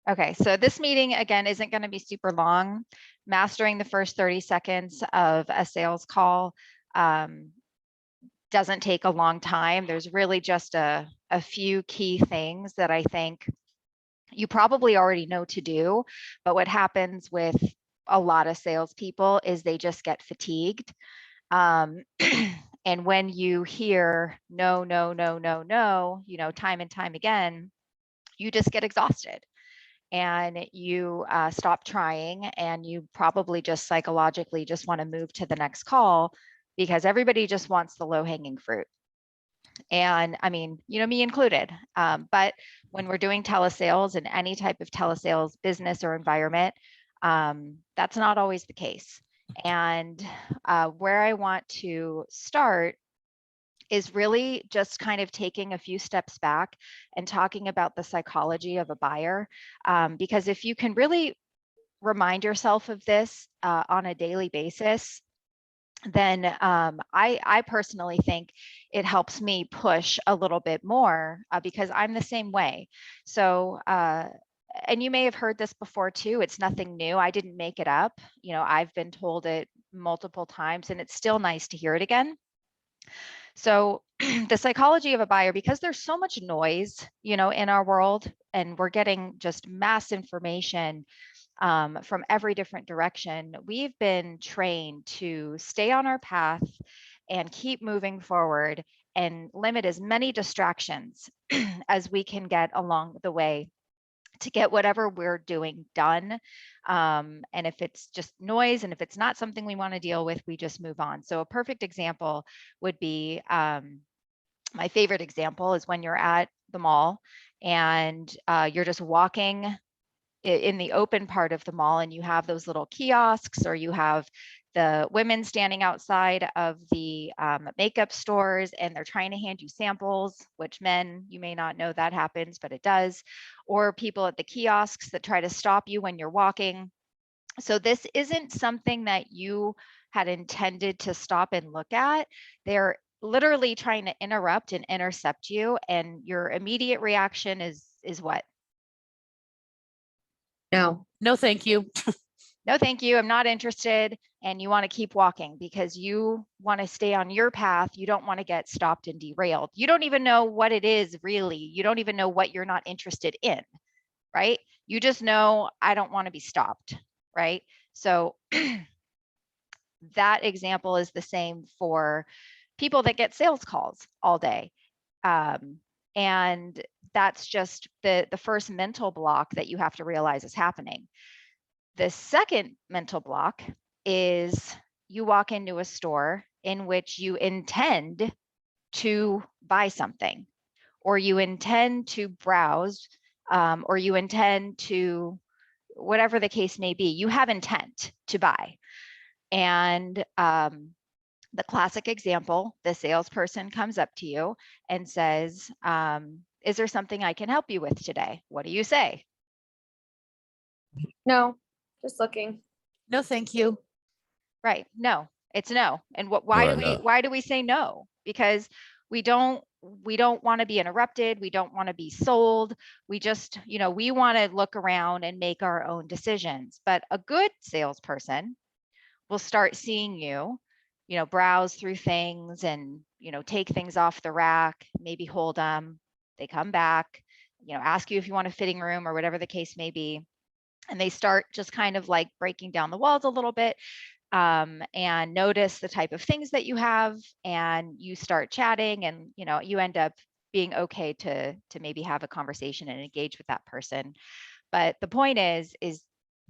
Okay, so this meeting again isn't going to be super long. Mastering the first 30 seconds of a sales call doesn't take a long time. There's really just a few key things that I think you probably already know to do, but what happens with a lot of salespeople is they just get fatigued. And when you hear no, no, no, no, no, time and time again, you just get exhausted and you stop trying, and you probably just psychologically just want to move to the next call because everybody just wants the low-hanging fruit. And I mean, me included. But when we're doing telesales in any type of telesales business or environment, that's not always the case. And where I want to start is really just kind of taking a few steps back and talking about the psychology of a buyer. Because if you can really remind yourself of this on a daily basis, then I personally think it helps me push a little bit more because I'm the same way. So, and you may have heard this before too. It's nothing new. I didn't make it up. I've been told it multiple times, and it's still nice to hear it again. So the psychology of a buyer, because there's so much noise, in our world, and we're getting just mass information from every different direction, we've been trained to stay on our path and keep moving forward and limit as many distractions as we can get along the way to get whatever we're doing done. And if it's just noise and if it's not something we want to deal with, we just move on. So a perfect example would be my favorite example is when you're at the mall and you're just walking in the open part of the mall, and you have those little kiosks, or you have the women standing outside of the makeup stores, and they're trying to hand you samples, which men, you may not know that happens, but it does, or people at the kiosks that try to stop you when you're walking. So this isn't something that you had intended to stop and look at. They're literally trying to interrupt and intercept you, and your immediate reaction is what? No. No, thank you. No, thank you. I'm not interested. And you want to keep walking because you want to stay on your path. You don't want to get stopped and derailed. You don't even know what it is really. You don't even know what you're not interested in, right? You just know, I don't want to be stopped, right? So that example is the same for people that get sales calls all day. And that's just the first mental block that you have to realize is happening. The second mental block is you walk into a store in which you intend to buy something, or you intend to browse, or you intend to, whatever the case may be, you have intent to buy. And the classic example, the salesperson comes up to you and says, is there something I can help you with today? What do you say? No, just looking. No, thank you. Right. No, it's no. And why do we say no? Because we don't want to be interrupted. We don't want to be sold. We just, we want to look around and make our own decisions. But a good salesperson will start seeing you, browse through things and, take things off the rack, maybe hold them. They come back, ask you if you want a fitting room or whatever the case may be. And they start just kind of like breaking down the walls a little bit, and notice the type of things that you have, and you start chatting, and you end up being okay to maybe have a conversation and engage with that person. But the point is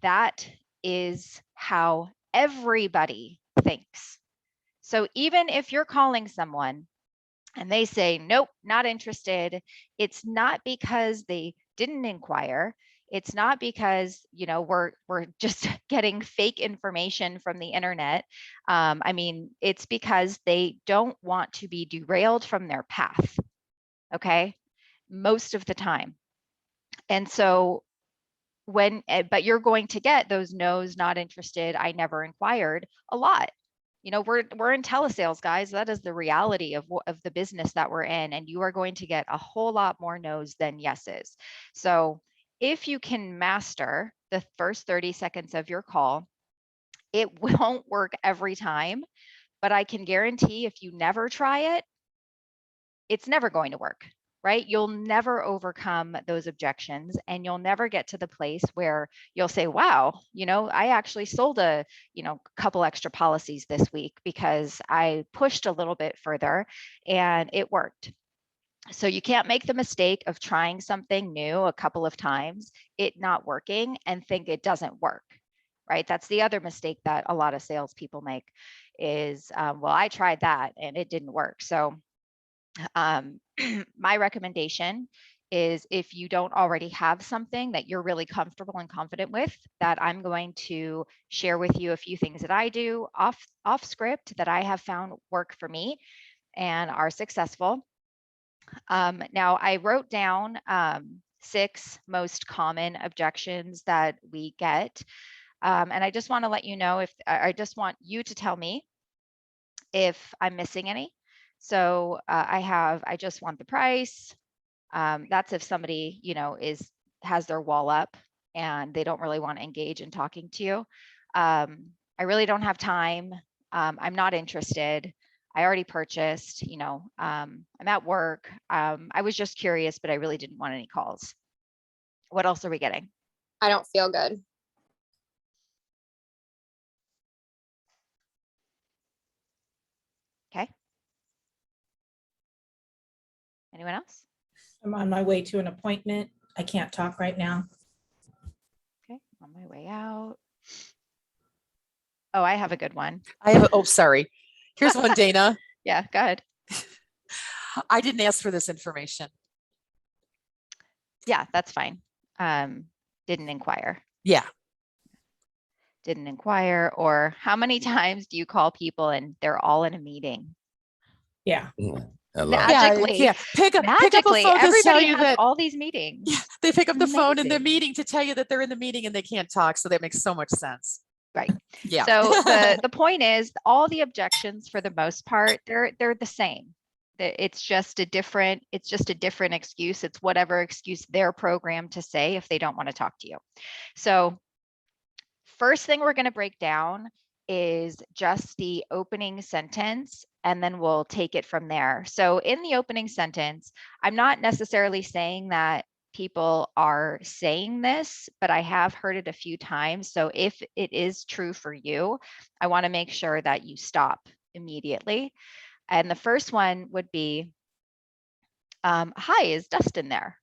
that is how everybody thinks. So even if you're calling someone and they say, nope, not interested, it's not because they didn't inquire. It's not because, we're just getting fake information from the internet. I mean, it's because they don't want to be derailed from their path. Okay. Most of the time. And so but you're going to get those no's, not interested, I never inquired a lot. We're in telesales, guys. That is the reality of the business that we're in. And you are going to get a whole lot more no's than yeses. So if you can master the first 30 seconds of your call, it won't work every time, but I can guarantee if you never try it, it's never going to work, right? You'll never overcome those objections, and you'll never get to the place where you'll say, wow, I actually sold a couple extra policies this week because I pushed a little bit further and it worked. So you can't make the mistake of trying something new a couple of times, it not working, and think it doesn't work, right? That's the other mistake that a lot of salespeople make is, well, I tried that and it didn't work. So my recommendation is, if you don't already have something that you're really comfortable and confident with, that I'm going to share with you a few things that I do off script that I have found work for me and are successful. Now I wrote down 6 most common objections that we get. And I just want to let you know, if I just want you to tell me if I'm missing any. So I just want the price. That's if somebody, has their wall up and they don't really want to engage in talking to you. I really don't have time. I'm not interested. I already purchased, I'm at work. I was just curious, but I really didn't want any calls. What else are we getting? I don't feel good. Okay. Anyone else? I'm on my way to an appointment. I can't talk right now. Okay, on my way out. Oh, I have a good one. Oh, sorry. Here's one, Dana. Yeah, go ahead. I didn't ask for this information. Yeah, that's fine. Didn't inquire. Yeah. Didn't inquire. Or how many times do you call people and they're all in a meeting? Yeah. Magically, Yeah. Pick up magically, the phone to tell everybody you has that all these meetings. yeah, they pick up the phone in their Amazing. meeting to tell you that they're in the meeting and they can't talk. So that makes so much sense. Right. Yeah. So the point is, all the objections for the most part, they're the same. It's just a different excuse. It's whatever excuse they're programmed to say if they don't want to talk to you. So first thing we're going to break down is just the opening sentence, and then we'll take it from there. So in the opening sentence, I'm not necessarily saying that people are saying this, but I have heard it a few times. So if it is true for you, I want to make sure that you stop immediately. And the first one would be, hi, is Dustin there?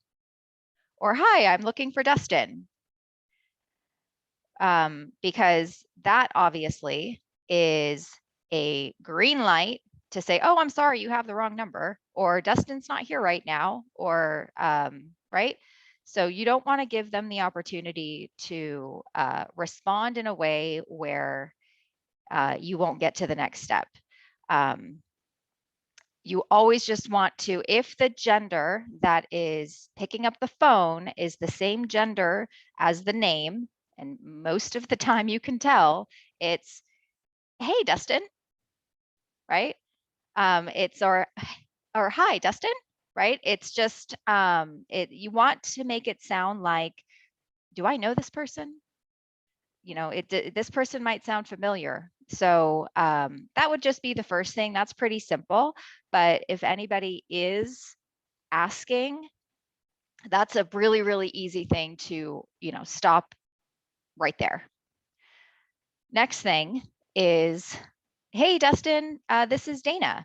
Or hi, I'm looking for Dustin. Because that obviously is a green light to say, oh, I'm sorry, you have the wrong number, or Dustin's not here right now, or right? So you don't want to give them the opportunity to respond in a way where you won't get to the next step. You always just want to, if the gender that is picking up the phone is the same gender as the name, and most of the time you can tell, it's, hey, Dustin, right? It's or hi, Dustin, right? It's just, you want to make it sound like, do I know this person? This person might sound familiar. So that would just be the first thing. That's pretty simple. But if anybody is asking, that's a really, really easy thing to, stop right there. Next thing is, hey, Dustin, this is Dana.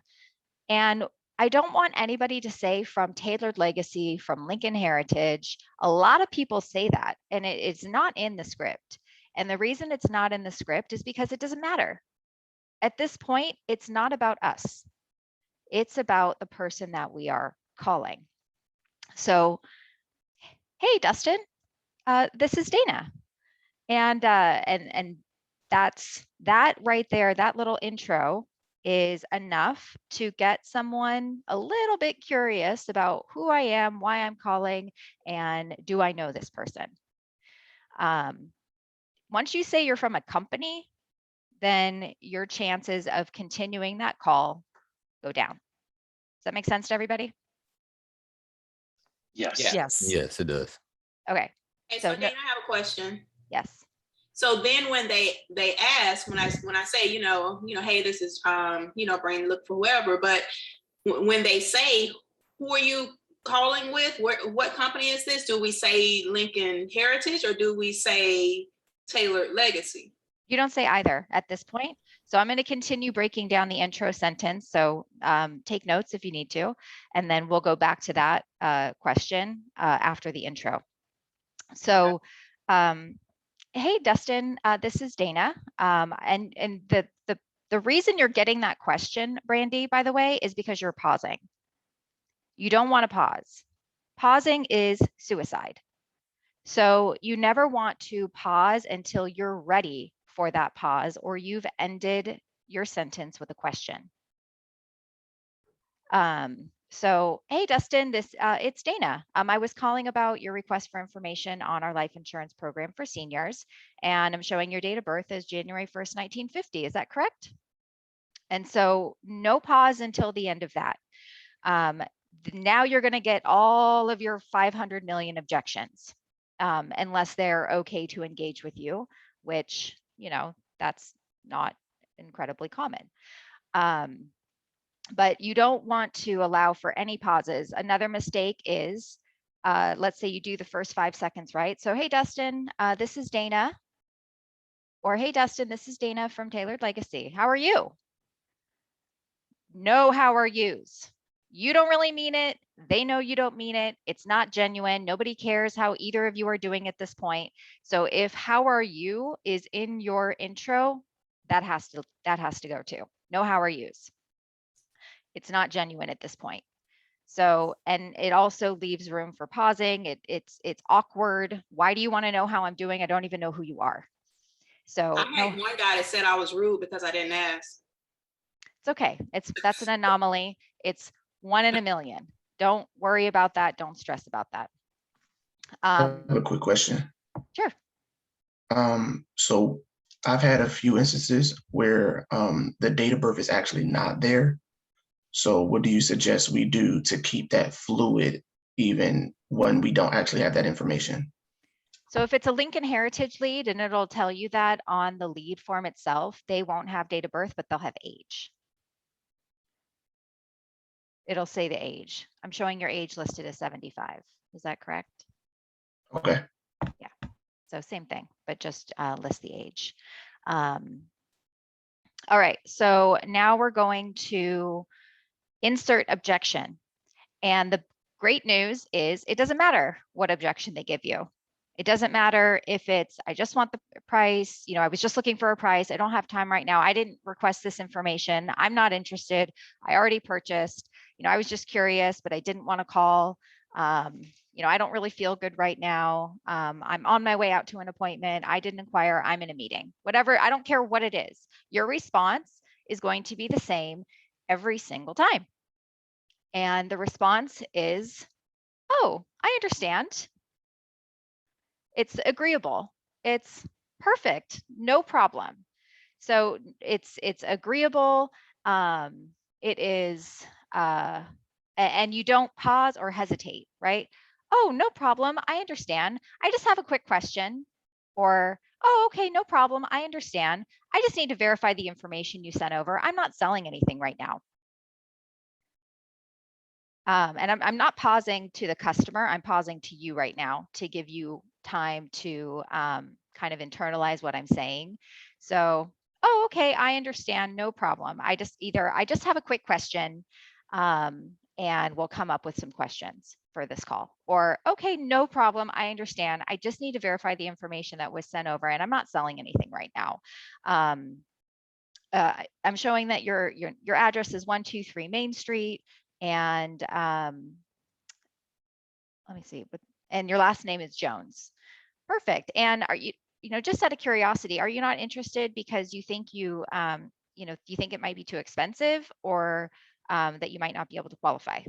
And I don't want anybody to say from Tailored Legacy, from Lincoln Heritage. A lot of people say that, and it's not in the script. And the reason it's not in the script is because it doesn't matter. At this point, it's not about us. It's about the person that we are calling. So, hey, Dustin, this is Dana. And that's that right there, that little intro is enough to get someone a little bit curious about who I am, why I'm calling, and do I know this person? Once you say you're from a company, then your chances of continuing that call go down. Does that make sense to everybody? Yes. Yes. Yes, it does. Okay. Hey, So so no, Dana, I have a question. yes. So then when they ask, when I say, hey, this is, Brandy, look for whoever, but when they say, who are you calling with? What company is this? Do we say Lincoln Heritage or do we say Tailored Legacy? You don't say either at this point. So I'm going to continue breaking down the intro sentence. So take notes if you need to, and then we'll go back to that question after the intro. So, hey, Dustin, this is Dana. And the reason you're getting that question, Brandy, by the way, is because you're pausing. You don't want to pause. Pausing is suicide. So you never want to pause until you're ready for that pause or you've ended your sentence with a question. So, hey, Dustin, it's Dana. I was calling about your request for information on our life insurance program for seniors, and I'm showing your date of birth as January 1st, 1950. Is that correct? And so no pause until the end of that. Now you're going to get all of your 500 million objections, unless they're okay to engage with you, which, that's not incredibly common. But you don't want to allow for any pauses. Another mistake is, let's say you do the first 5 seconds, right? So, hey, Dustin, this is Dana. Or, hey, Dustin, this is Dana from Tailored Legacy. How are you? No how are yous. You don't really mean it. They know you don't mean it. It's not genuine. Nobody cares how either of you are doing at this point. So if how are you is in your intro, that has to go too. No how are yous. It's not genuine at this point. So, and it also leaves room for pausing. It's awkward. Why do you want to know how I'm doing? I don't even know who you are. So I had one guy that said I was rude because I didn't ask. It's okay. That's an anomaly. It's 1 in a million. Don't worry about that. Don't stress about that. I have a quick question. Sure. So I've had a few instances where the date of birth is actually not there. So what do you suggest we do to keep that fluid even when we don't actually have that information? So if it's a Lincoln Heritage lead and it'll tell you that on the lead form itself, they won't have date of birth, but they'll have age. It'll say the age. I'm showing your age listed as 75. Is that correct? Okay. Yeah. So same thing, but just list the age. All right. So now we're going to insert objection. And the great news is it doesn't matter what objection they give you. It doesn't matter if it's, I just want the price, I was just looking for a price. I don't have time right now. I didn't request this information. I'm not interested. I already purchased, I was just curious, but I didn't want to call. I don't really feel good right now. I'm on my way out to an appointment. I didn't inquire. I'm in a meeting. Whatever, I don't care what it is. Your response is going to be the same every single time. And the response is, oh, I understand. It's agreeable. It's perfect. No problem. So it's agreeable. It is, and you don't pause or hesitate, right? Oh, no problem. I understand. I just have a quick question. Or, oh, okay, no problem. I understand. I just need to verify the information you sent over. I'm not selling anything right now. And I'm not pausing to the customer. I'm pausing to you right now to give you time to kind of internalize what I'm saying. So, oh, okay, I understand. No problem. I just have a quick question and we'll come up with some questions for this call. Or, okay, no problem. I understand. I just need to verify the information that was sent over and I'm not selling anything right now. I'm showing that your address is 123 Main Street. And let me see, and your last name is Jones. Perfect. And are you, just out of curiosity, are you not interested because you think you think it might be too expensive or that you might not be able to qualify?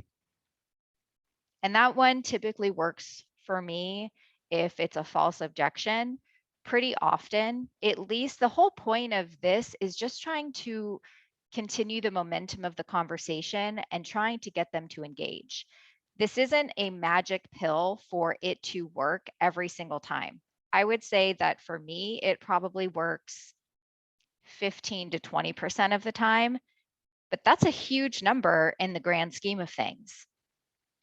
And that one typically works for me if it's a false objection pretty often. At least the whole point of this is just trying to continue the momentum of the conversation and trying to get them to engage. This isn't a magic pill for it to work every single time. I would say that for me, it probably works 15 to 20% of the time, but that's a huge number in the grand scheme of things.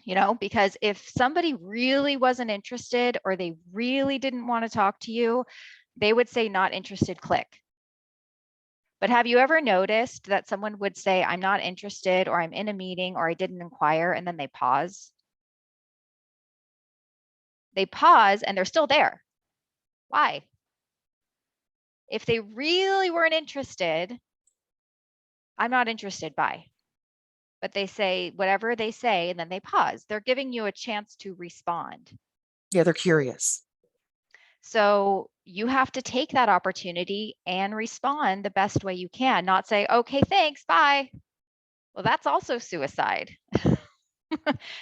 You know, because if somebody really wasn't interested or they really didn't want to talk to you, they would say not interested, click. But have you ever noticed that someone would say, I'm not interested, or I'm in a meeting, or I didn't inquire, and then they pause? They pause and they're still there. Why? If they really weren't interested, I'm not interested, bye. But they say whatever they say, and then they pause. They're giving you a chance to respond. Yeah, they're curious. So you have to take that opportunity and respond the best way you can, not say, okay, thanks, bye. Well, that's also suicide.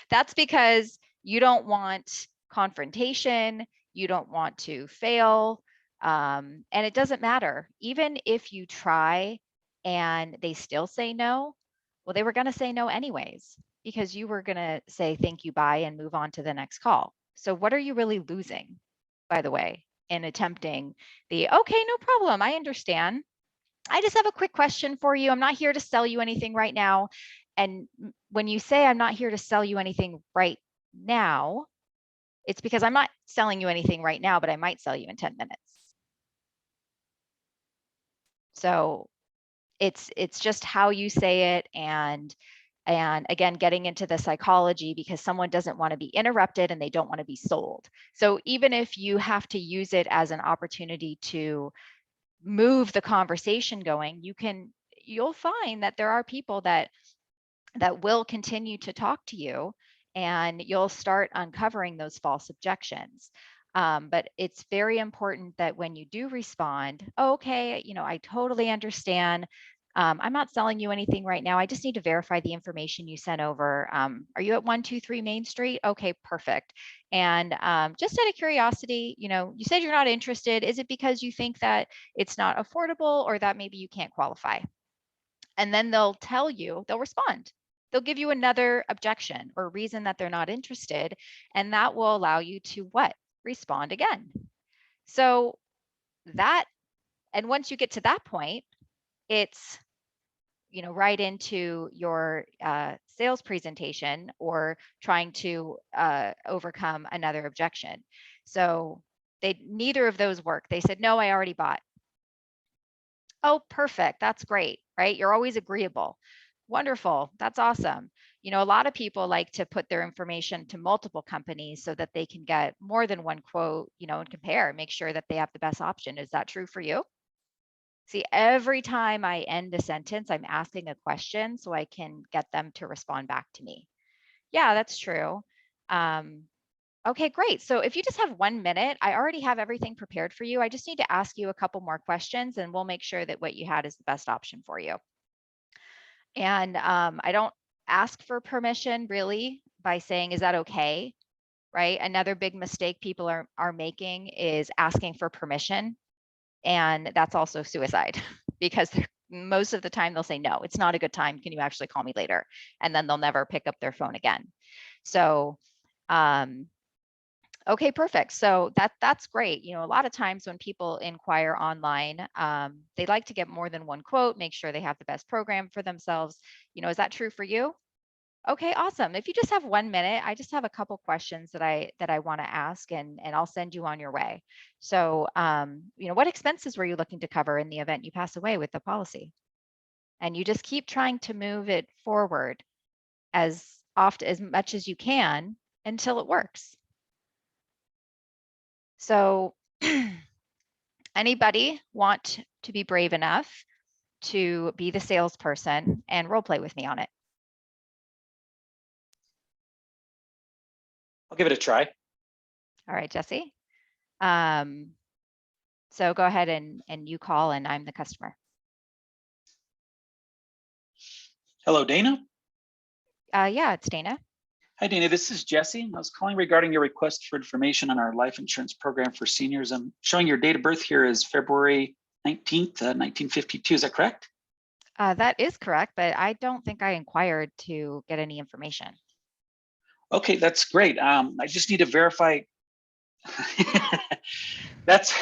That's because you don't want confrontation, you don't want to fail, and it doesn't matter. Even if you try and they still say no, well, they were going to say no anyways, because you were going to say thank you, bye, and move on to the next call. So what are you really losing, by the way, in attempting the, okay, no problem, I understand. I just have a quick question for you. I'm not here to sell you anything right now. And when you say I'm not here to sell you anything right now, it's because I'm not selling you anything right now, but I might sell you in 10 minutes. So it's just how you say it, and again, getting into the psychology, because someone doesn't want to be interrupted and they don't want to be sold. So even if you have to use it as an opportunity to move the conversation going, you'll find that there are people that will continue to talk to you, and you'll start uncovering those false objections. But it's very important that when you do respond, okay, you know, I totally understand. I'm not selling you anything right now. I just need to verify the information you sent over. Are you at 123 Main Street? Okay, perfect. And just out of curiosity, you know, you said you're not interested. Is it because you think that it's not affordable, or that maybe you can't qualify? And then they'll tell you, they'll respond. They'll give you another objection or reason that they're not interested. And that will allow you to what? Respond again. So that, and once you get to that point, it's, you know, right into your sales presentation or trying to overcome another objection. So neither of those work. They said, no, I already bought. Oh, perfect. That's great, right? You're always agreeable. Wonderful. That's awesome. You know, a lot of people like to put their information to multiple companies so that they can get more than one quote, you know, and compare, make sure that they have the best option. Is that true for you? See, every time I end a sentence, I'm asking a question so I can get them to respond back to me. Yeah, that's true. Okay, great. So if you just have 1 minute, I already have everything prepared for you. I just need to ask you a couple more questions, and we'll make sure that what you had is the best option for you. And I don't ask for permission really by saying, is that okay? Right? Another big mistake people are making is asking for permission. And that's also suicide because most of the time they'll say, no, it's not a good time. Can you actually call me later? And then they'll never pick up their phone again. So, okay, perfect. So that's great. You know, a lot of times when people inquire online, they like to get more than one quote, make sure they have the best program for themselves. You know, is that true for you? Okay, awesome. If you just have 1 minute, I just have a couple questions that I want to ask, and I'll send you on your way. So, you know, what expenses were you looking to cover in the event you pass away with the policy? And you just keep trying to move it forward as much as you can until it works. So anybody want to be brave enough to be the salesperson and role play with me on it? I'll give it a try. All right, Jesse. So go ahead and you call, and I'm the customer. Hello, Dana. Yeah, it's Dana. Hi, Dana. This is Jesse. I was calling regarding your request for information on our life insurance program for seniors. I'm showing your date of birth here is February 19th, 1952. Is that correct? That is correct, but I don't think I inquired to get any information. Okay, that's great. I just need to verify. that's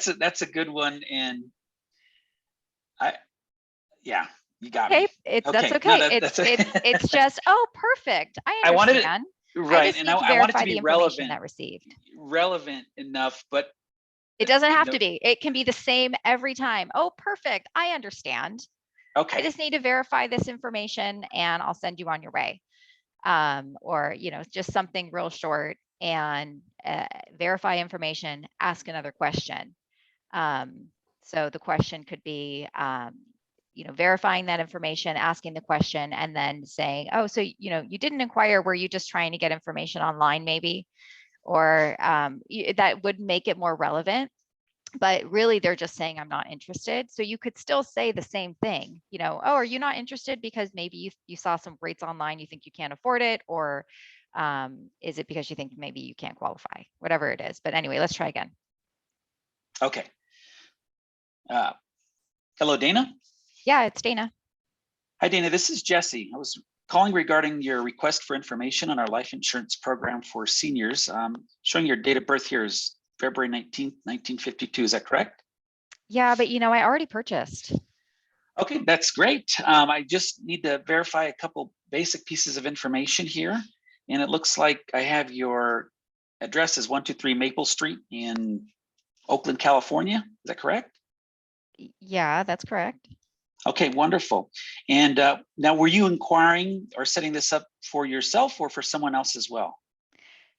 a good one, and yeah, you got Okay, me. that's Okay, okay. no, It's just, oh, perfect. I I wanted it understand. I right, just and need to I want it verify to the be information that received. relevant enough, but It doesn't have know- to be. It can be the same every time. Oh, perfect. I understand. I okay, just need to verify this information and I'll send you on your way. Or, just something real short and verify information, ask another question. So the question could be, verifying that information, asking the question, and then saying, oh, so, you didn't inquire, were you just trying to get information online maybe? Or that would make it more relevant. But really, they're just saying, I'm not interested. So you could still say the same thing, oh, are you not interested because maybe you saw some rates online, you think you can't afford it? Or is it because you think maybe you can't qualify? Whatever it is. But anyway, let's try again. okay. Hello, Dana. Yeah, it's Dana. Hi, Dana. This is Jesse. I was calling regarding your request for information on our life insurance program for seniors. Showing your date of birth here is February 19th, 1952. Is that correct? Yeah, but I already purchased. Okay, that's great. I just need to verify a couple basic pieces of information here. And it looks like I have your address is 123 Maple Street in Oakland, California. Is that correct? Yeah, that's correct. Okay, wonderful. And now, were you inquiring or setting this up for yourself or for someone else as well?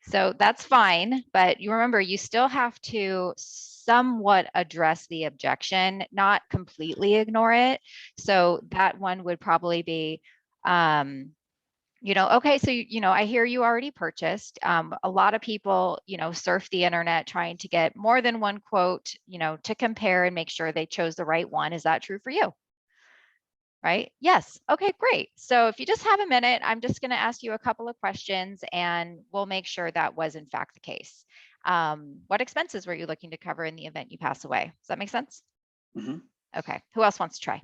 So that's fine, but you remember, you still have to somewhat address the objection, not completely ignore it. So that one would probably be, okay, so, I hear you already purchased. A lot of people, surf the internet trying to get more than one quote, to compare and make sure they chose the right one. Is that true for you? Right? Yes. Okay, great. So if you just have a minute, I'm just going to ask you a couple of questions and we'll make sure that was in fact the case. What expenses were you looking to cover in the event you pass away? Does that make sense? Mm-hmm. Okay. Who else wants to try?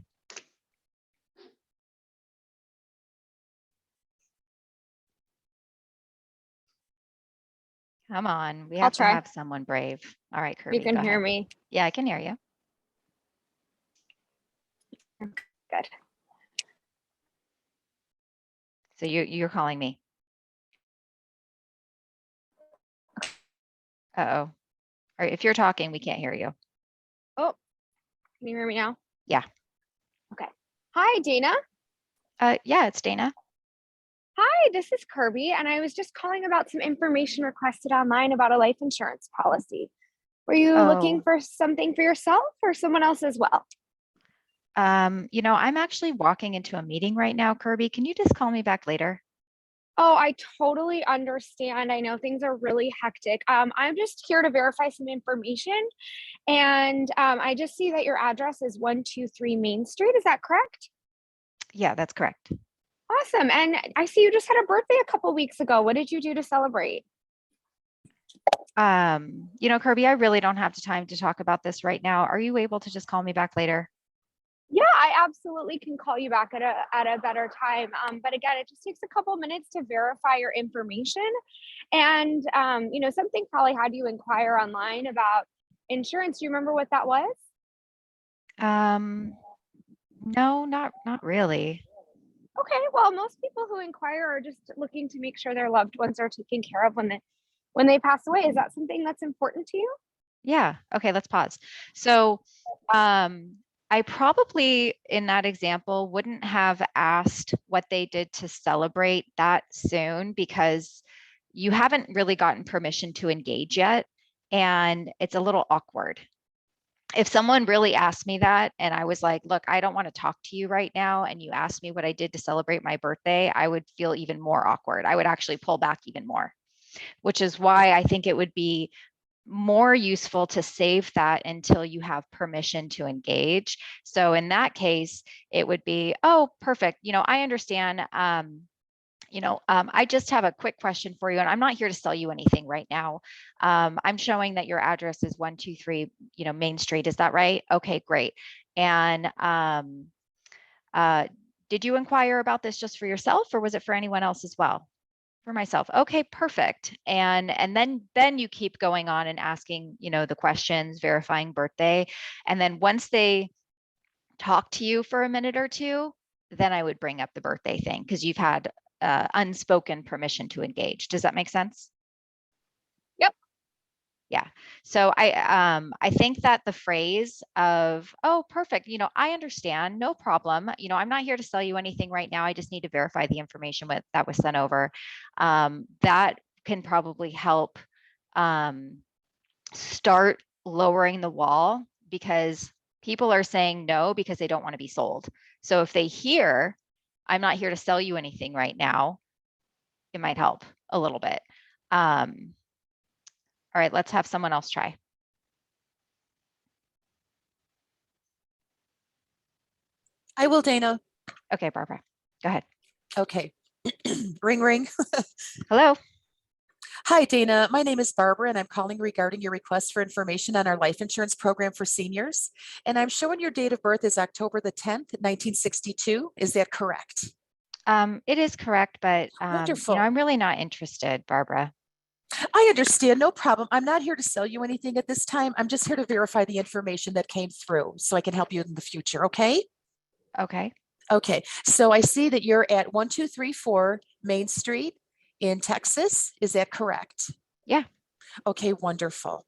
Come on. We have to try. have someone brave. All right, Kirby. You can go hear ahead. me. Yeah, I can hear you. Good. So you're calling me. Uh-oh. All right, if you're talking, we can't hear you. Oh, can you hear me now? Yeah. Okay. Hi, Dana. Yeah, it's Dana. Hi, this is Kirby, and I was just calling about some information requested online about a life insurance policy. Were you looking for something for yourself or someone else as well? I'm actually walking into a meeting right now, Kirby. Can you just call me back later? Oh, I totally understand. I know things are really hectic. I'm just here to verify some information. And I just see that your address is 123 Main Street. Is that correct? Yeah, that's correct. Awesome. And I see you just had a birthday a couple weeks ago. What did you do to celebrate? Kirby, I really don't have the time to talk about this right now. Are you able to just call me back later? Yeah, I absolutely can call you back at a better time. But again, it just takes a couple minutes to verify your information. And, something probably had you inquire online about insurance. Do you remember what that was? No, not really. Okay, well, most people who inquire are just looking to make sure their loved ones are taken care of when they pass away. Is that something that's important to you? Yeah. Okay, let's pause. So, I probably in that example wouldn't have asked what they did to celebrate that soon because you haven't really gotten permission to engage yet. And it's a little awkward. If someone really asked me that and I was like, look, I don't want to talk to you right now, and you asked me what I did to celebrate my birthday, I would feel even more awkward. I would actually pull back even more, which is why I think it would be more useful to save that until you have permission to engage. So in that case, it would be, oh, perfect. I understand. I just have a quick question for you, and I'm not here to sell you anything right now. I'm showing that your address is 123, Main Street. Is that right? Okay, great. And did you inquire about this just for yourself, or was it for anyone else as well? For myself. Okay, perfect. And then you keep going on and asking, the questions, verifying birthday. And then once they talk to you for a minute or two, then I would bring up the birthday thing because you've had unspoken permission to engage. Does that make sense? Yep. Yeah. So I think that the phrase of, oh, perfect, I understand, no problem. I'm not here to sell you anything right now. I just need to verify the information that was sent over. That can probably help start lowering the wall, because people are saying no because they don't want to be sold. So if they hear, I'm not here to sell you anything right now, it might help a little bit. All right, let's have someone else try. I will, Dana. Okay, Barbara, go ahead. Okay. Ring, ring. Hello. Hi, Dana. My name is Barbara, and I'm calling regarding your request for information on our life insurance program for seniors. And I'm showing your date of birth is October the 10th, 1962. Is that correct? It is correct, but Wonderful. I'm really not interested, Barbara. I understand, no problem. I'm not here to sell you anything at this time. I'm just here to verify the information that came through so I can help you in the future, okay? Okay. Okay, so I see that you're at 1234 Main Street in Texas. Is that correct? Yeah. Okay, wonderful.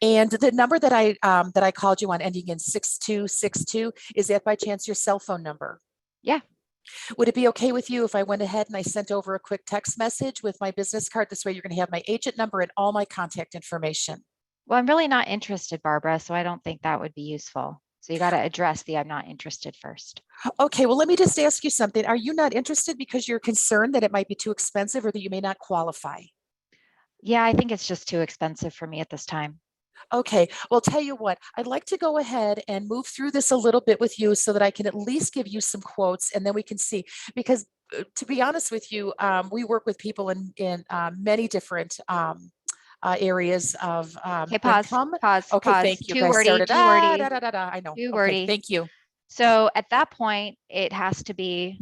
And the number that I called you on ending in 6262, is that by chance your cell phone number? Yeah. Would it be okay with you if I went ahead and I sent over a quick text message with my business card? This way you're going to have my agent number and all my contact information. Well, I'm really not interested, Barbara, so I don't think that would be useful. So you got to address the I'm not interested first. Okay, well, let me just ask you something. Are you not interested because you're concerned that it might be too expensive or that you may not qualify? Yeah, I think it's just too expensive for me at this time. Okay, well, tell you what, I'd like to go ahead and move through this a little bit with you so that I can at least give you some quotes and then we can see. Because to be honest with you, we work with people in many different areas of Okay, pause, income. pause, Okay, pause. thank you. Too Guys wordy, started. too wordy, I know. too Okay, wordy. thank you. So at that point, it has to be,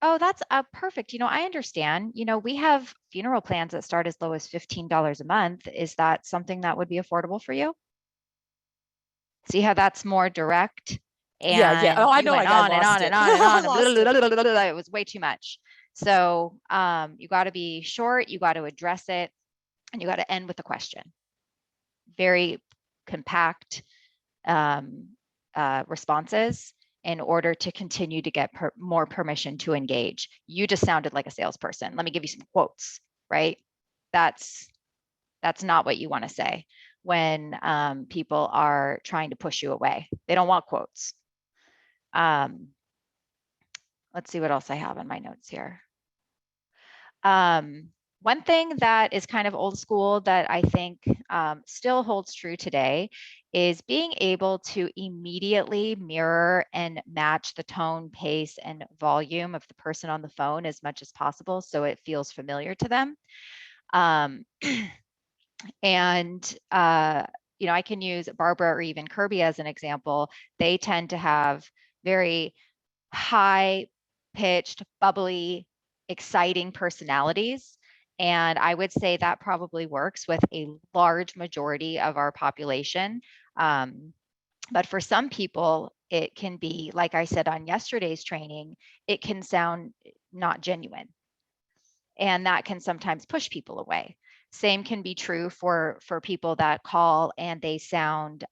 oh, that's perfect. I understand. We have funeral plans that start as low as $15 a month. Is that something that would be affordable for you? See how that's more direct? Yeah. And Oh, I you know. went I on and lost on it. and on and I on. lost it. It was way too much. So you got to be short, you got to address it, and you got to end with a question. Very compact responses in order to continue to get more permission to engage. You just sounded like a salesperson. Let me give you some quotes, right? That's not what you want to say when people are trying to push you away. They don't want quotes. Let's see what else I have in my notes here. One thing that is kind of old school that I think still holds true today is being able to immediately mirror and match the tone, pace, and volume of the person on the phone as much as possible so it feels familiar to them. And I can use Barbara or even Kirby as an example. They tend to have very high-pitched, bubbly, exciting personalities. And I would say that probably works with a large majority of our population. But for some people, it can be, like I said on yesterday's training, it can sound not genuine. And that can sometimes push people away. Same can be true for people that call and they sound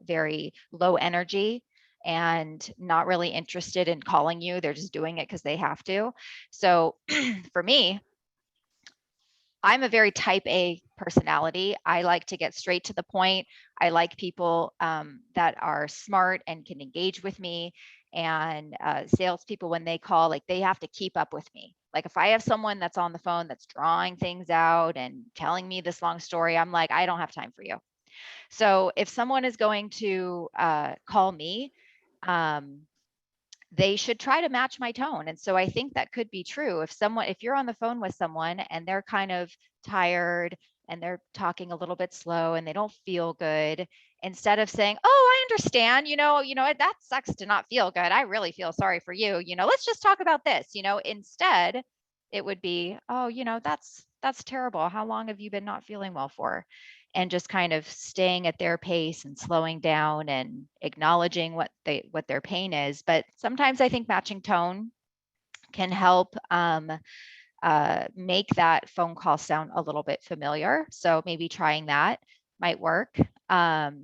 very low energy and not really interested in calling you. They're just doing it because they have to. So for me, I'm a very type A personality. I like to get straight to the point. I like people that are smart and can engage with me. And salespeople, when they call, like they have to keep up with me. Like if I have someone that's on the phone that's drawing things out and telling me this long story, I'm like, I don't have time for you. So if someone is going to call me, they should try to match my tone. And so I think that could be true. If you're on the phone with someone and they're kind of tired and they're talking a little bit slow and they don't feel good, instead of saying, oh, I understand, that sucks to not feel good. I really feel sorry for you. Let's just talk about this, instead it would be, oh, that's terrible. How long have you been not feeling well for? And just kind of staying at their pace and slowing down and acknowledging what their pain is. But sometimes I think matching tone can help make that phone call sound a little bit familiar. So maybe trying that might work. The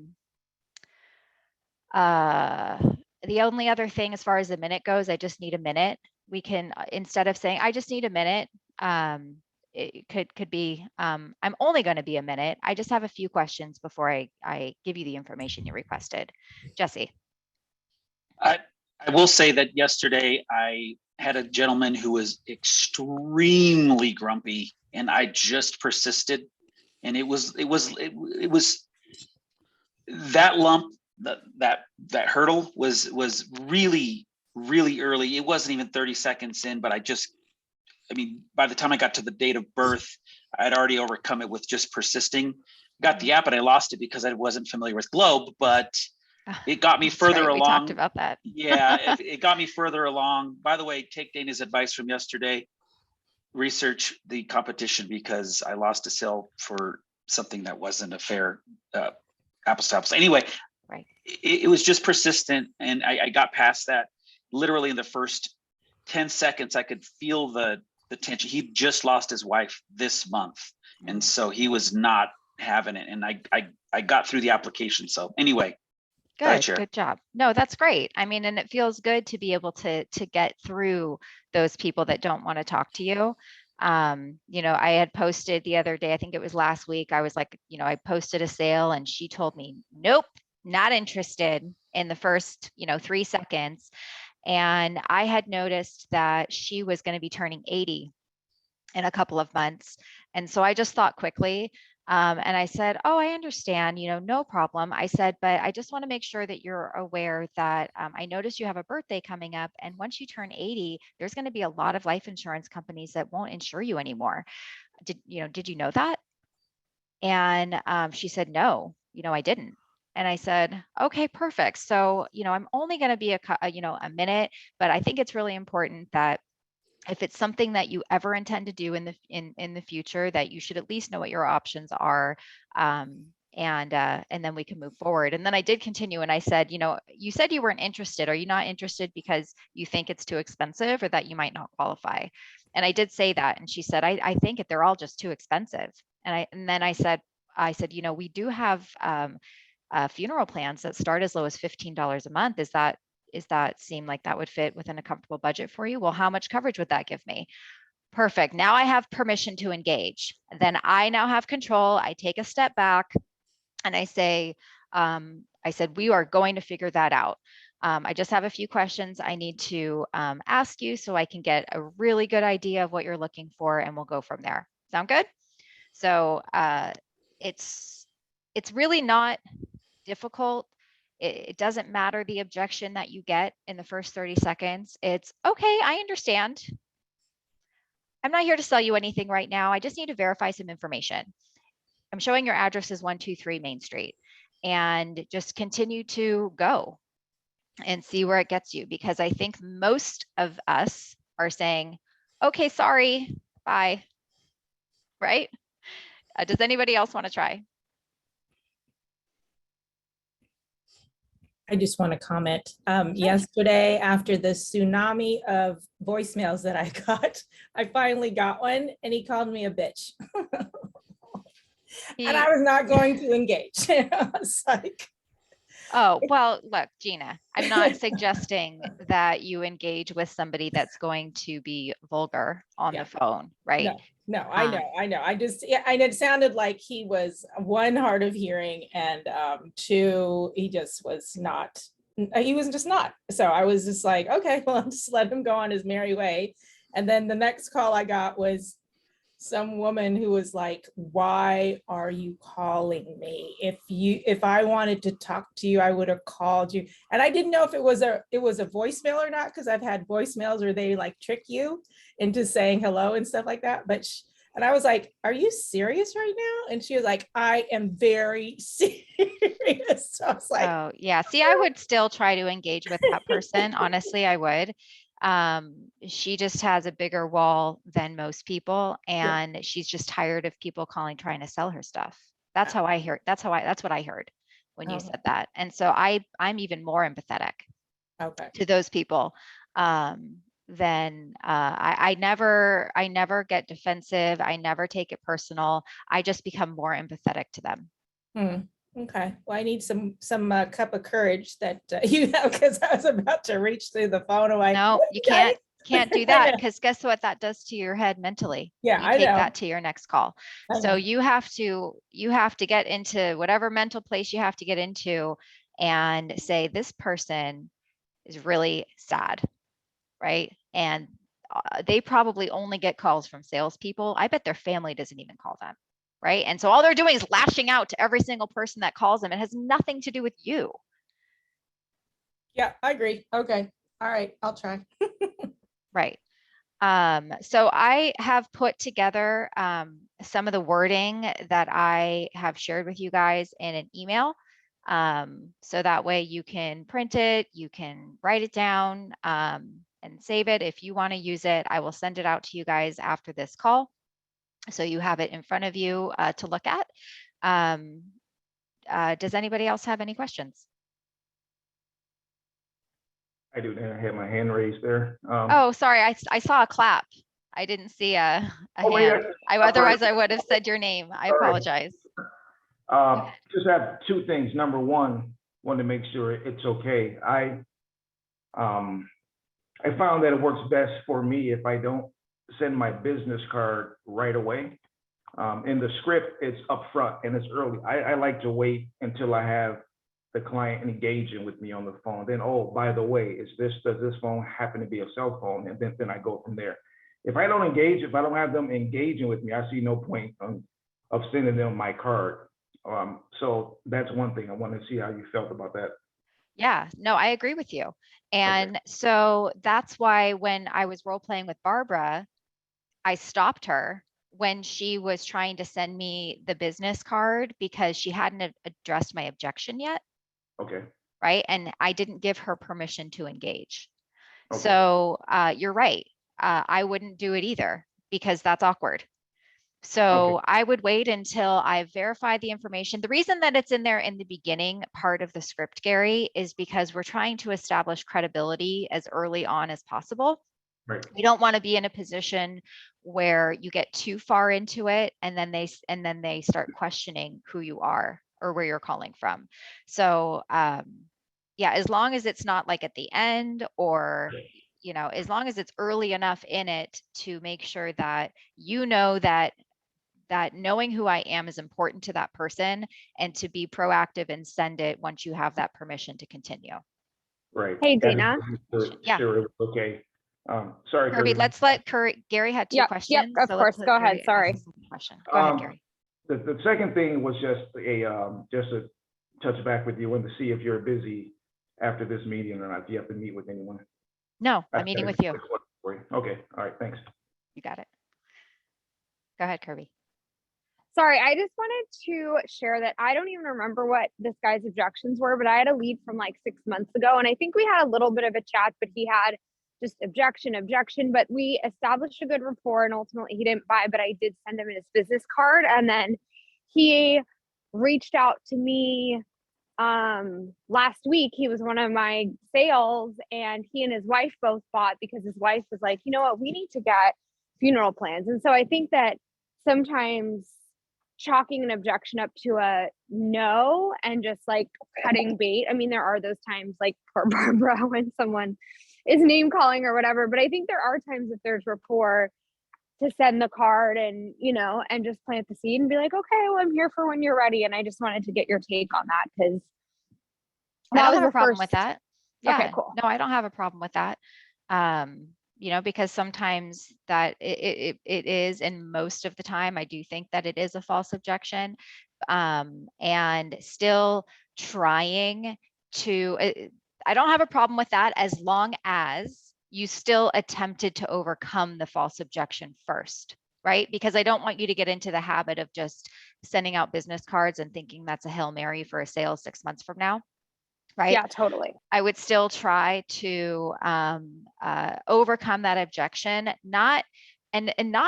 only other thing as far as the minute goes, I just need a minute. We can, instead of saying, I just need a minute, it could be, I'm only going to be a minute. I just have a few questions before I give you the information you requested. Jesse. I will say that yesterday I had a gentleman who was extremely grumpy, and I just persisted. And it was that lump, that hurdle was really, really early. It wasn't even 30 seconds in, but by the time I got to the date of birth, I'd already overcome it with just persisting. Got the app, and I lost it because I wasn't familiar with Globe, but it got me further along. We talked about that. Yeah, it got me further along. By the way, take Dana's advice from yesterday. Research the competition, because I lost a sale for something that wasn't a fair apples to apples. Anyway, right. It was just persistent, and I got past that. Literally in the first 10 seconds, I could feel the tension. He just lost his wife this month, and so he was not having it. And I got through the application. So anyway. Good job. No, that's great. And it feels good to be able to get through those people that don't want to talk to you. I had posted the other day, I think it was last week, I was like, I posted a sale and she told me, nope, not interested in the first, 3 seconds. And I had noticed that she was going to be turning 80 in a couple of months. And so I just thought quickly, and I said, oh, I understand, no problem. I said, but I just want to make sure that you're aware that I noticed you have a birthday coming up. And once you turn 80, there's going to be a lot of life insurance companies that won't insure you anymore. Did you know that? And she said, no, I didn't. And I said, okay, perfect. So, I'm only going to be a minute, but I think it's really important that if it's something that you ever intend to do in the future, that you should at least know what your options are, and then we can move forward. And then I did continue, and I said, you said you weren't interested. Are you not interested because you think it's too expensive, or that you might not qualify? And I did say that, and she said, I think they're all just too expensive. And then I said, we do have funeral plans that start as low as $15 a month. Is that seem like that would fit within a comfortable budget for you? Well, how much coverage would that give me? Perfect. Now I have permission to engage. Then I now have control. I take a step back and I say, I said, we are going to figure that out. I just have a few questions I need to ask you so I can get a really good idea of what you're looking for, and we'll go from there. Sound good? So it's really not difficult. It doesn't matter the objection that you get in the first 30 seconds. It's okay, I understand. I'm not here to sell you anything right now. I just need to verify some information. I'm showing your address is 123 Main Street, and just continue to go and see where it gets you, because I think most of us are saying, okay, sorry, bye, right? Does anybody else want to try? I just want to comment. Yesterday, after the tsunami of voicemails that I got, I finally got one, and he called me a bitch. And I was not going to engage. I was like, oh, well, look, Gina, I'm not suggesting that you engage with somebody that's going to be vulgar on the phone, right? No, I know. I just, and it sounded like he was, one, hard of hearing, and two, he just was not, he was just not. So I was just like, okay, well, I'll just let him go on his merry way. And then the next call I got was some woman who was like, why are you calling me? If I wanted to talk to you, I would have called you. And I didn't know if it was a voicemail or not, because I've had voicemails where they like trick you into saying hello and stuff like that. But And I was like, are you serious right now? And she was like, I am very serious. So I was like, Oh, yeah. See, I would still try to engage with that person. Honestly, I would. She just has a bigger wall than most people, and she's just tired of people calling trying to sell her stuff. That's how I hear. That's what I heard when you Okay. said that. And so I'm even more empathetic okay. to those people. Then I never get defensive. I never take it personal. I just become more empathetic to them. Okay. Well, I need some cup of courage that you have, because I was about to reach through the phone. I'm like, No, "What, you guys?" can't do that, because guess what that does to your head mentally? Yeah, You I take know. that to your next call. I So know. you have to get into whatever mental place you have to get into and say, this person is really sad, right? And they probably only get calls from salespeople. I bet their family doesn't even call them, right? And so all they're doing is lashing out to every single person that calls them. It has nothing to do with you. Yeah, I agree. Okay. All right. I'll try. Right. So I have put together some of the wording that I have shared with you guys in an email. So that way you can print it, you can write it down and save it. If you want to use it, I will send it out to you guys after this call. So you have it in front of you to look at. Does anybody else have any questions? I do. I had my hand raised there. Oh, sorry. I saw a clap. I didn't see a Oh, hand. yeah. Otherwise, I would have said your name. I Sorry. apologize. Just have two things. Number one, want to make sure it's okay. I found that it works best for me if I don't send my business card right away. In the script, it's upfront and it's early. I like to wait until I have the client engaging with me on the phone. Then, oh, by the way, does this phone happen to be a cell phone? And then I go from there. If I don't engage, if I don't have them engaging with me, I see no point of sending them my card. So that's one thing. I want to see how you felt about that. Yeah, no, I agree with you. And so that's why when I was role playing with Barbara, I stopped her when she was trying to send me the business card because she hadn't addressed my objection yet. Okay. Right. And I didn't give her permission to engage. Okay. So you're right. I wouldn't do it either because that's awkward. So I would wait until I verified the information. The reason that it's in there in the beginning part of the script, Gary, is because we're trying to establish credibility as early on as possible. Right. You don't want to be in a position where you get too far into it and then they start questioning who you are or where you're calling from. So yeah, as long as it's not like at the end or as long as it's early enough in it to make sure that you know that knowing who I am is important to that person and to be proactive and send it once you have that permission to continue. Right. Hey, Gina. Yeah. Sure. Okay. Sorry, Kirby, let's let Gary had two questions. Yep, of course. Go ahead. Sorry. Question. Go ahead, Gary. The second thing was just a touch back with you and to see if you're busy after this meeting or not, if you have to meet with anyone. No, I'm meeting with you. Okay. All right. Thanks. You got it. Go ahead, Kirby. Sorry, I just wanted to share that I don't even remember what this guy's objections were, but I had a lead from like 6 months ago. And I think we had a little bit of a chat, but he had just objection, but we established a good rapport and ultimately he didn't buy, but I did send him his business card. And then he reached out to me last week. He was one of my sales and he and his wife both bought because his wife was like, you know what, we need to get funeral plans. And so I think that sometimes chalking an objection up to a no and just like cutting bait. I mean, there are those times like poor Barbara when someone is name calling or whatever, but I think there are times if there's rapport to send the card and, and just plant the seed and be like, okay, well, I'm here for when you're ready. And I just wanted to get your take on that because I don't have a problem with that. Yeah, okay, cool. No, I don't have a problem with that. Because sometimes that it is, and most of the time I do think that it is a false objection, and still trying to, I don't have a problem with that as long as you still attempted to overcome the false objection first. right? Because I don't want you to get into the habit of just sending out business cards and thinking that's a Hail Mary for a sale 6 months from now, right? Yeah, totally. I would still try to overcome that objection, not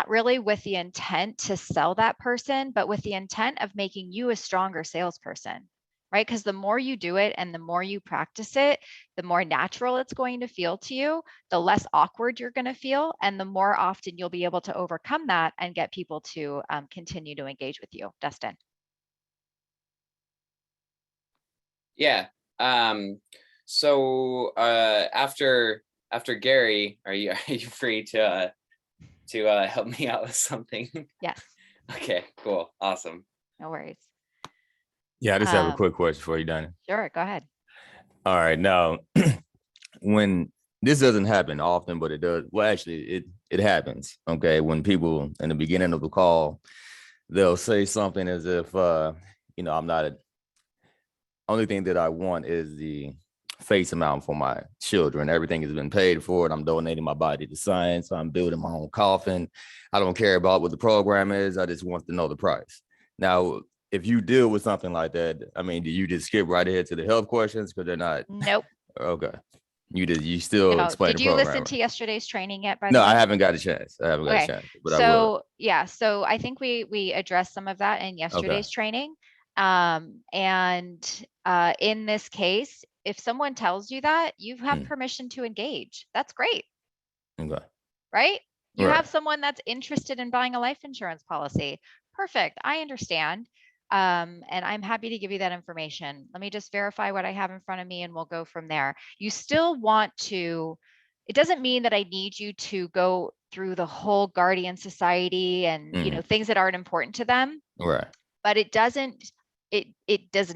really with the intent to sell that person, but with the intent of making you a stronger salesperson, right? Because the more you do it and the more you practice it, the more natural it's going to feel to you, the less awkward you're going to feel, and the more often you'll be able to overcome that and get people to continue to engage with you. Dustin. Yeah. So after Gary, are you free to help me out with something? Yes. Okay, cool. Awesome. No worries. Yeah, I just have a quick question for you, Donnie. Sure, go ahead. All right. Now, when this doesn't happen often, but it does, well, actually, it happens. Okay. When people in the beginning of the call, they'll say something as if, I'm not only thing that I want is the face amount for my children. Everything has been paid for it. I'm donating my body to science. I'm building my own coffin. I don't care about what the program is. I just want to know the price. Now, if you deal with something like that, I mean, do you just skip right ahead to the health questions because they're not? Nope. Okay. You still explain did the you program. listen to yesterday's training yet? By No, the way? I haven't got a chance. But I will. So yeah, so I think we addressed some of that in yesterday's training. In this case, if someone tells you that, you have permission to engage. That's great. Okay. Right? You Right. have someone that's interested in buying a life insurance policy. Perfect. I understand. And I'm happy to give you that information. Let me just verify what I have in front of me and we'll go from there. You still want to, it doesn't mean that I need you to go through the whole Guardian Society and, things that aren't important to them. Right. But it does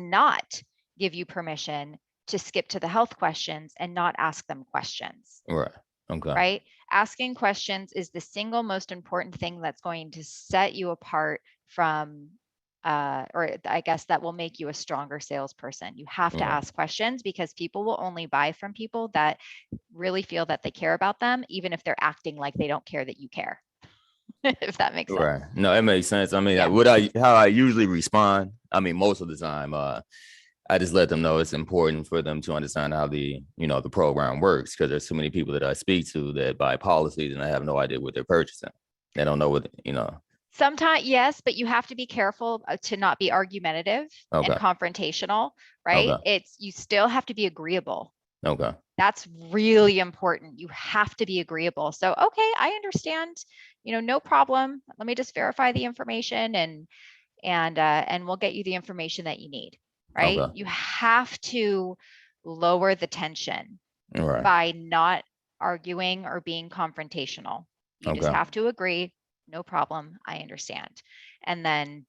not give you permission to skip to the health questions and not ask them questions. Right. Okay. Right? Asking questions is the single most important thing that's going to set you apart from, or I guess that will make you a stronger salesperson. You have to ask questions because people will only buy from people that really feel that they care about them, even if they're acting like they don't care that you care. If that makes sense. Right. No, it makes sense. I mean, Yeah. how I usually respond, I mean, most of the time, I just let them know it's important for them to understand how the program works, because there's so many people that I speak to that buy policies and I have no idea what they're purchasing. They don't know what. Sometimes, yes, but you have to be careful to not be argumentative and confrontational, right? Okay. You still have to be agreeable. Okay. That's really important. You have to be agreeable. So, okay, I understand, no problem. Let me just verify the information and we'll get you the information that you need, right? Okay. You have to lower the tension by not arguing or being confrontational. You just have to agree. No problem. I understand. And then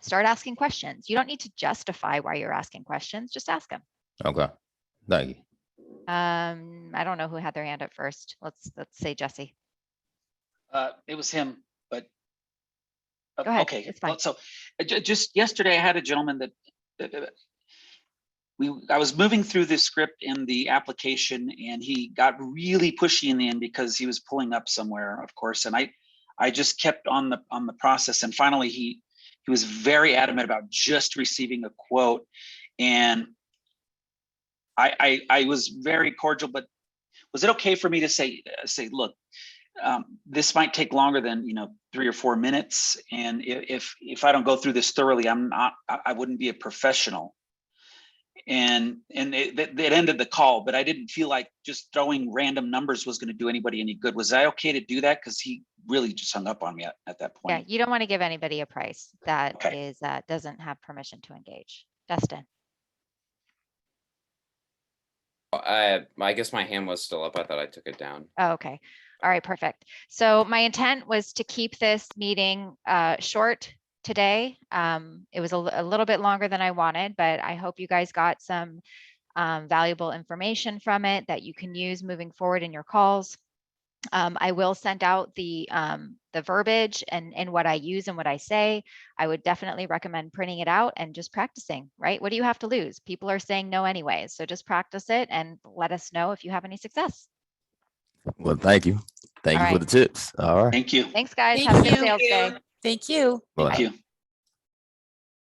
start asking questions. You don't need to justify why you're asking questions. Just ask them. Okay. Thank you. I don't know who had their hand up first. Let's say Jesse. It was him, but Go ahead. okay. It's fine. So just yesterday, I had a gentleman that I was moving through this script in the application, and he got really pushy in the end because he was pulling up somewhere, of course, and I just kept on the process, and finally he was very adamant about just receiving a quote, and I was very cordial, but was it okay for me to say, look, this might take longer than 3 or 4 minutes, and if I don't go through this thoroughly, I wouldn't be a professional. And it ended the call, but I didn't feel like just throwing random numbers was going to do anybody any good. Was I okay to do that? Because he really just hung up on me at that point. Yeah, you don't want to give anybody a price that doesn't have permission to engage. Dustin. I guess my hand was still up. I thought I took it down. Oh, okay. All right, perfect. So my intent was to keep this meeting short today. It was a little bit longer than I wanted, but I hope you guys got some valuable information from it that you can use moving forward in your calls. I will send out the verbiage and what I use and what I say. I would definitely recommend printing it out and just practicing, right? What do you have to lose? People are saying no anyways. So just practice it and let us know if you have any success. Well, thank you. Thank All you for right. the tips. All right. Thank you. Thanks, guys. Thank Have a good you. sales day. Thank you. Bye. Thank you.